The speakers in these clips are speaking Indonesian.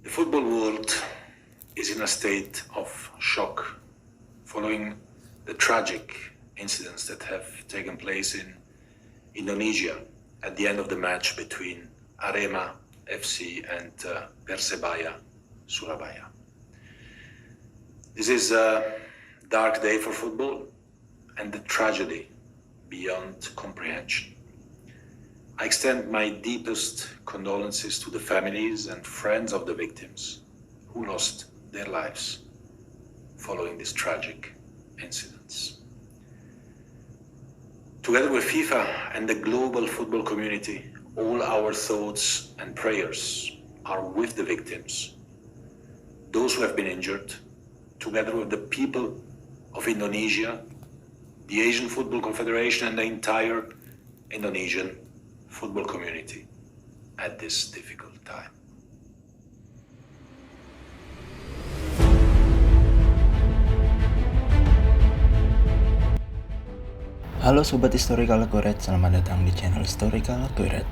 The football world is in a state of shock following the tragic incidents that have taken place in Indonesia at the end of the match between Arema FC and Persebaya Surabaya. This is a dark day for football and the tragedy beyond comprehension. I extend my deepest condolences to the families and friends of the victims who lost their lives following these tragic incidents. Together with FIFA and the global football community, all our thoughts and prayers are with the victims, those who have been injured, together with the people of Indonesia, the Asian Football Confederation, and the entire Indonesian football community at this difficult time. Halo Sobat Historical Accurate, selamat datang di channel Historical Accurate.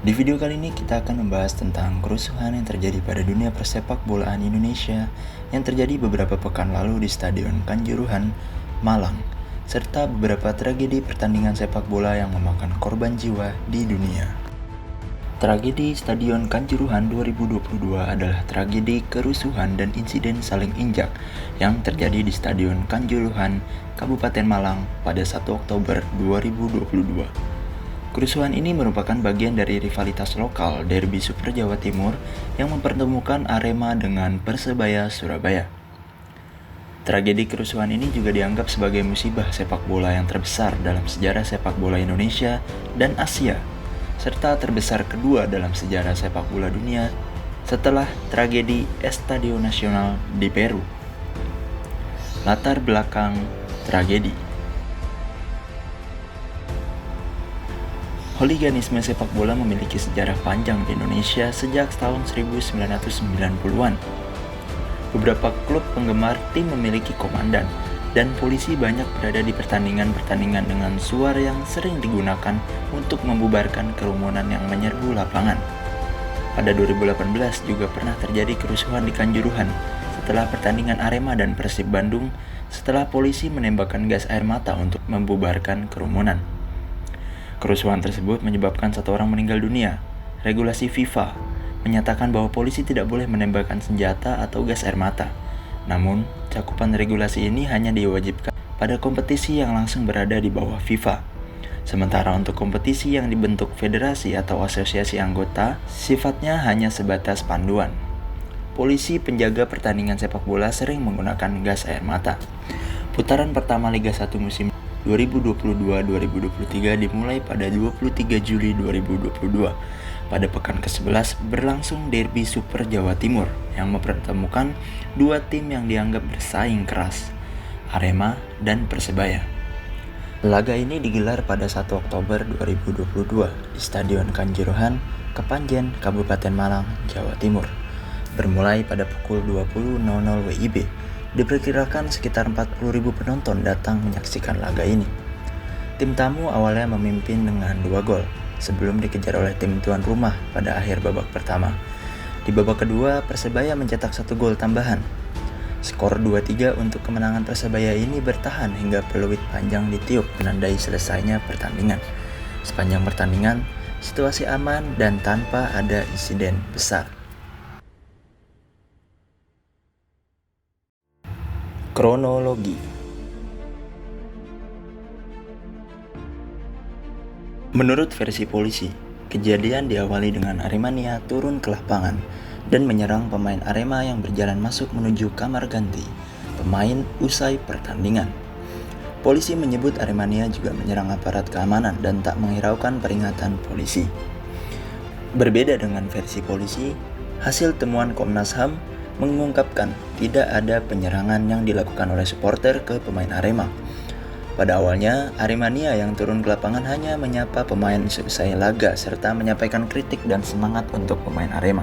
Di video kali ini kita akan membahas tentang kerusuhan yang terjadi pada dunia persepak bolaan Indonesia yang terjadi beberapa pekan lalu di Stadion Kanjuruhan, Malang, serta beberapa tragedi pertandingan sepak bola yang memakan korban jiwa di dunia. Tragedi Stadion Kanjuruhan 2022 adalah tragedi kerusuhan dan insiden saling injak yang terjadi di Stadion Kanjuruhan, Kabupaten Malang pada 1 Oktober 2022. Kerusuhan ini merupakan bagian dari rivalitas lokal Derby Super Jawa Timur yang mempertemukan Arema dengan Persebaya Surabaya. Tragedi kerusuhan ini juga dianggap sebagai musibah sepak bola yang terbesar dalam sejarah sepak bola Indonesia dan Asia, serta terbesar kedua dalam sejarah sepak bola dunia setelah tragedi Estadio Nacional di Peru. Latar belakang tragedi. Hooliganisme sepak bola memiliki sejarah panjang di Indonesia sejak tahun 1990-an. Beberapa klub penggemar tim memiliki komandan, dan polisi banyak berada di pertandingan-pertandingan dengan suara yang sering digunakan untuk membubarkan kerumunan yang menyerbu lapangan. Pada 2018 juga pernah terjadi kerusuhan di Kanjuruhan setelah pertandingan Arema dan Persib Bandung setelah polisi menembakkan gas air mata untuk membubarkan kerumunan. Kerusuhan tersebut menyebabkan 1 orang meninggal dunia. Regulasi FIFA menyatakan bahwa polisi tidak boleh menembakkan senjata atau gas air mata. Namun, cakupan regulasi ini hanya diwajibkan pada kompetisi yang langsung berada di bawah FIFA. Sementara untuk kompetisi yang dibentuk federasi atau asosiasi anggota, sifatnya hanya sebatas panduan. Polisi penjaga pertandingan sepak bola sering menggunakan gas air mata. Putaran pertama Liga 1 musim 2022-2023 dimulai pada 23 Juli 2022. Pada pekan ke-11 berlangsung Derby Super Jawa Timur yang mempertemukan dua tim yang dianggap bersaing keras, Arema dan Persebaya. Laga ini digelar pada 1 Oktober 2022 di Stadion Kanjuruhan, Kepanjen, Kabupaten Malang, Jawa Timur. Bermulai pada pukul 20.00 WIB, diperkirakan sekitar 40.000 penonton datang menyaksikan laga ini. Tim tamu awalnya memimpin dengan 2 gol, sebelum dikejar oleh tim tuan rumah pada akhir babak pertama. Di babak kedua, Persebaya mencetak 1 gol tambahan. Skor 2-3 untuk kemenangan Persebaya ini bertahan hingga peluit panjang ditiup menandai selesainya pertandingan. Sepanjang pertandingan, situasi aman dan tanpa ada insiden besar. Kronologi. Menurut versi polisi, kejadian diawali dengan Aremania turun ke lapangan dan menyerang pemain Arema yang berjalan masuk menuju kamar ganti pemain usai pertandingan. Polisi menyebut Aremania juga menyerang aparat keamanan dan tak menghiraukan peringatan polisi. Berbeda dengan versi polisi, hasil temuan Komnas HAM mengungkapkan tidak ada penyerangan yang dilakukan oleh supporter ke pemain Arema. Pada awalnya, Aremania yang turun ke lapangan hanya menyapa pemain seusai laga serta menyampaikan kritik dan semangat untuk pemain Arema.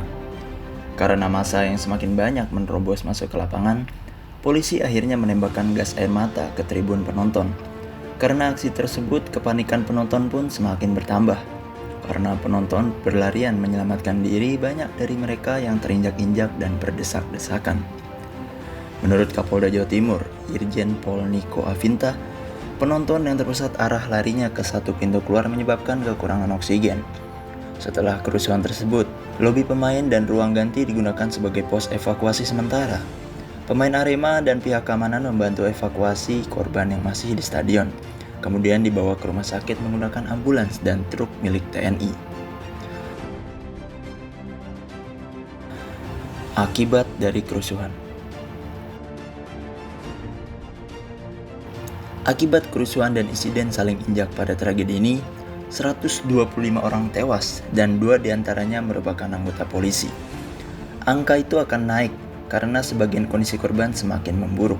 Karena massa yang semakin banyak menerobos masuk ke lapangan, polisi akhirnya menembakkan gas air mata ke tribun penonton. Karena aksi tersebut, kepanikan penonton pun semakin bertambah. Karena penonton berlarian menyelamatkan diri, banyak dari mereka yang terinjak-injak dan berdesak-desakan. Menurut Kapolda Jawa Timur, Irjen Pol Niko Afinta, penonton yang terpusat arah larinya ke satu pintu keluar menyebabkan kekurangan oksigen. Setelah kerusuhan tersebut, lobi pemain dan ruang ganti digunakan sebagai pos evakuasi sementara. Pemain Arema dan pihak keamanan membantu evakuasi korban yang masih di stadion, kemudian dibawa ke rumah sakit menggunakan ambulans dan truk milik TNI. Akibat dari kerusuhan. Akibat kerusuhan dan insiden saling injak pada tragedi ini, 125 orang tewas dan 2 diantaranya merupakan anggota polisi. Angka itu akan naik karena sebagian kondisi korban semakin memburuk.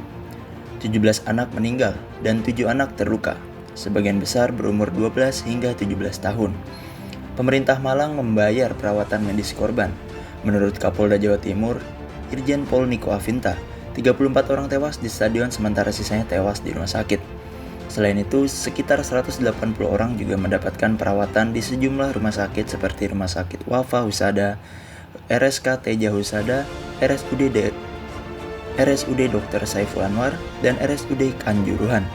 17 anak meninggal dan 7 anak terluka, sebagian besar berumur 12 hingga 17 tahun. Pemerintah Malang membayar perawatan medis korban. Menurut Kapolda Jawa Timur, Irjen Pol Niko Afinta, 34 orang tewas di stadion sementara sisanya tewas di rumah sakit. Selain itu, sekitar 180 orang juga mendapatkan perawatan di sejumlah rumah sakit seperti Rumah Sakit Wafa Husada, RSK Teja Husada, RSUD Dr. Saiful Anwar, dan RSUD Kanjuruhan.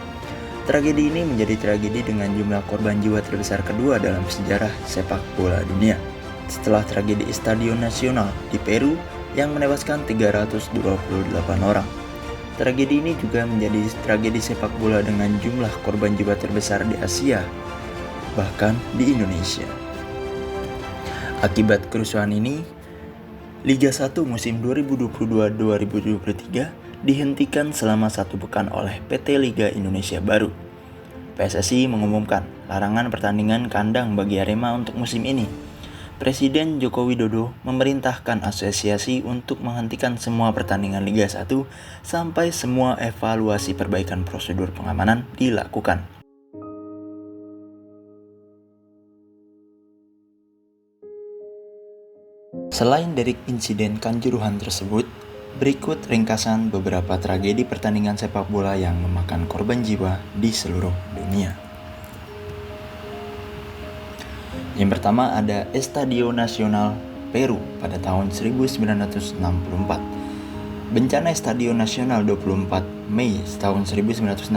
Tragedi ini menjadi tragedi dengan jumlah korban jiwa terbesar kedua dalam sejarah sepak bola dunia. Setelah tragedi Stadion Nasional di Peru yang menewaskan 328 orang. Tragedi ini juga menjadi tragedi sepak bola dengan jumlah korban jiwa terbesar di Asia, bahkan di Indonesia. Akibat kerusuhan ini, Liga 1 musim 2022-2023 dihentikan selama 1 pekan oleh PT Liga Indonesia Baru. PSSI mengumumkan larangan pertandingan kandang bagi Arema untuk musim ini. Presiden Joko Widodo memerintahkan asosiasi untuk menghentikan semua pertandingan Liga 1 sampai semua evaluasi perbaikan prosedur pengamanan dilakukan. Selain dari insiden Kanjuruhan tersebut, berikut ringkasan beberapa tragedi pertandingan sepak bola yang memakan korban jiwa di seluruh dunia. Yang pertama ada Estadio Nacional Peru pada tahun 1964. Bencana Estadio Nacional 24 Mei tahun 1964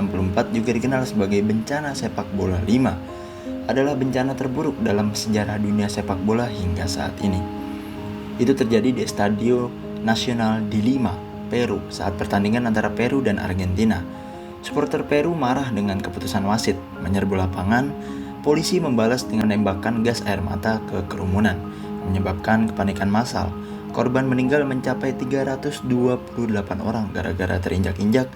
juga dikenal sebagai bencana sepak bola 5, adalah bencana terburuk dalam sejarah dunia sepak bola hingga saat ini. Itu terjadi di Estadio Nacional di Lima, Peru saat pertandingan antara Peru dan Argentina. Supporter Peru marah dengan keputusan wasit, menyerbu lapangan. Polisi membalas dengan menembakkan gas air mata ke kerumunan, menyebabkan kepanikan massal. Korban meninggal mencapai 328 orang gara-gara terinjak-injak,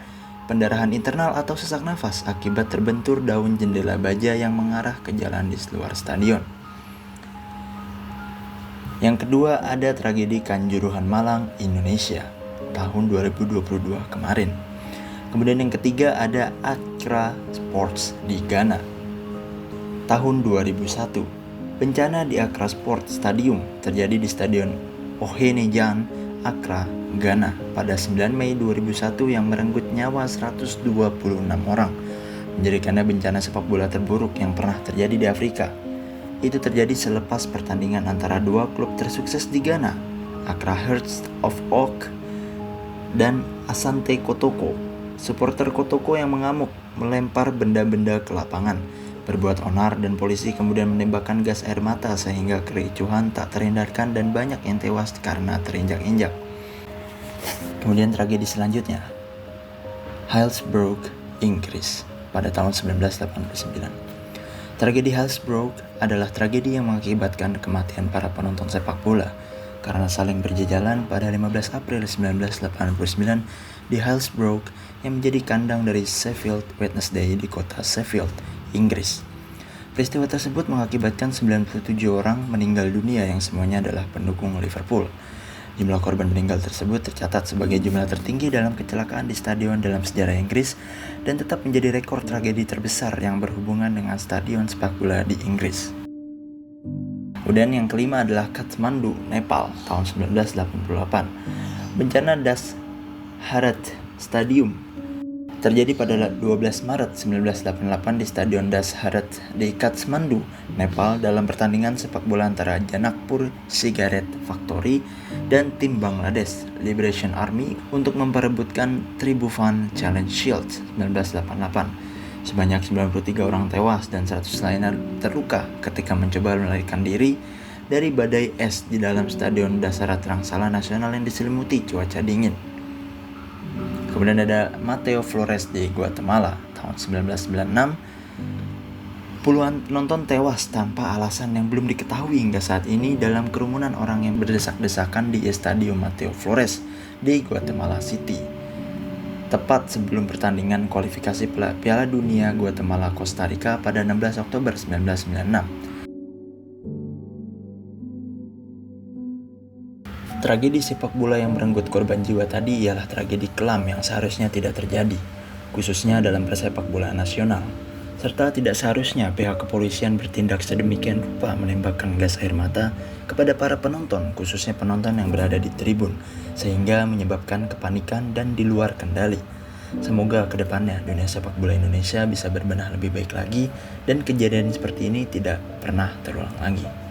pendarahan internal atau sesak nafas akibat terbentur daun jendela baja yang mengarah ke jalan di luar stadion. Yang kedua ada tragedi Kanjuruhan Malang, Indonesia, tahun 2022 kemarin. Kemudian yang ketiga ada Accra Sports di Ghana. Tahun 2001, bencana di Accra Sport Stadium terjadi di Stadion Ohenejan, Accra, Ghana pada 9 Mei 2001 yang merenggut nyawa 126 orang, menjadikannya bencana sepak bola terburuk yang pernah terjadi di Afrika. Itu terjadi selepas pertandingan antara 2 klub tersukses di Ghana, Accra Hearts of Oak dan Asante Kotoko. Supporter Kotoko yang mengamuk melempar benda-benda ke lapangan, berbuat onar, dan polisi kemudian menembakkan gas air mata sehingga kericuhan tak terhindarkan dan banyak yang tewas karena terinjak-injak. Kemudian tragedi selanjutnya, Hillsborough, Inggris pada tahun 1989. Tragedi Hillsborough adalah tragedi yang mengakibatkan kematian para penonton sepak bola karena saling berjejalan pada 15 April 1989 di Hillsborough yang menjadi kandang dari Sheffield Wednesday di kota Sheffield, Inggris. Peristiwa tersebut mengakibatkan 97 orang meninggal dunia yang semuanya adalah pendukung Liverpool. Jumlah korban meninggal tersebut tercatat sebagai jumlah tertinggi dalam kecelakaan di stadion dalam sejarah Inggris dan tetap menjadi rekor tragedi terbesar yang berhubungan dengan stadion sepak bola di Inggris. Kemudian yang kelima adalah Kathmandu, Nepal, tahun 1988. Bencana Das Harat Stadium terjadi pada 12 Maret 1988 di Stadion Dasharat di Kathmandu, Nepal dalam pertandingan sepak bola antara Janakpur Cigarette Factory dan tim Bangladesh Liberation Army untuk memperebutkan Tribhuvan Challenge Shield 1988. Sebanyak 93 orang tewas dan 100 lainnya terluka ketika mencoba melarikan diri dari badai es di dalam Stadion Dasharat Rangsala Nasional yang diselimuti cuaca dingin. Kemudian ada Mateo Flores di Guatemala tahun 1996. Puluhan penonton tewas tanpa alasan yang belum diketahui hingga saat ini dalam kerumunan orang yang berdesak-desakan di Estadio Mateo Flores di Guatemala City. Tepat sebelum pertandingan kualifikasi Piala Dunia Guatemala Costa Rica pada 16 Oktober 1996. Tragedi sepak bola yang merenggut korban jiwa tadi ialah tragedi kelam yang seharusnya tidak terjadi, khususnya dalam persepak bola nasional. Serta tidak seharusnya pihak kepolisian bertindak sedemikian rupa menembakkan gas air mata kepada para penonton, khususnya penonton yang berada di tribun, sehingga menyebabkan kepanikan dan di luar kendali. Semoga kedepannya dunia sepak bola Indonesia bisa berbenah lebih baik lagi dan kejadian seperti ini tidak pernah terulang lagi.